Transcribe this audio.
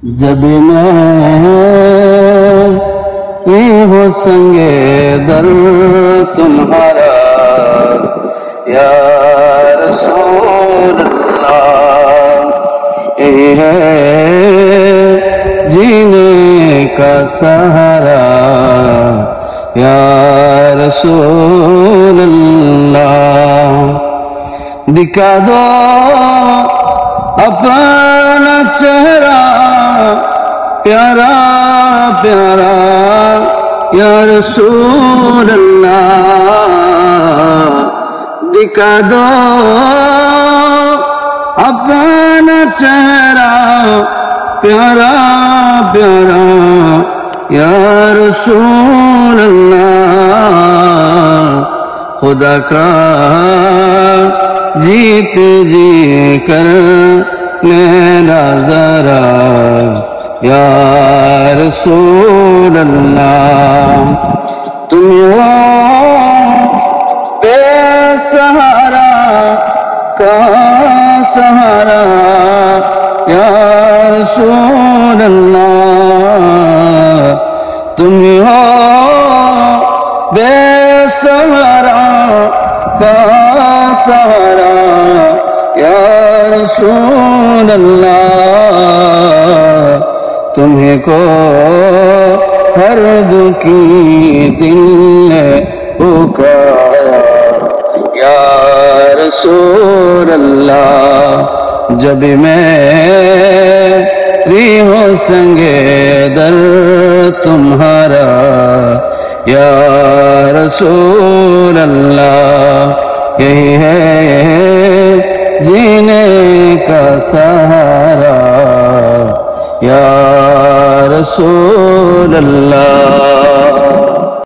جب میں ہو سنگے در تمہارا یا رسول اللہ، یہی ہے جینے کا سہارا یا رسول اللہ۔ دکھا دو اپنا چہرہ پیارا پیارا یا رسول اللہ، دکھا دو اپنا چہرہ پیارا پیارا یا رسول اللہ۔ خدا کا جیت جی کر لینا ذرا یا رسول اللہ۔ تم ہو بے سہارا کا سہارا یا رسول اللہ، تم ہو بے سہارا کا سہارا یا رسول اللہ۔ تمہیں کو ہر دکھی دل نے پکارا یا رسول اللہ۔ جب میری ہو سنگے در تمہارا یا رسول اللہ، یہی ہے جینے کا سہارا یا رسول اللہ۔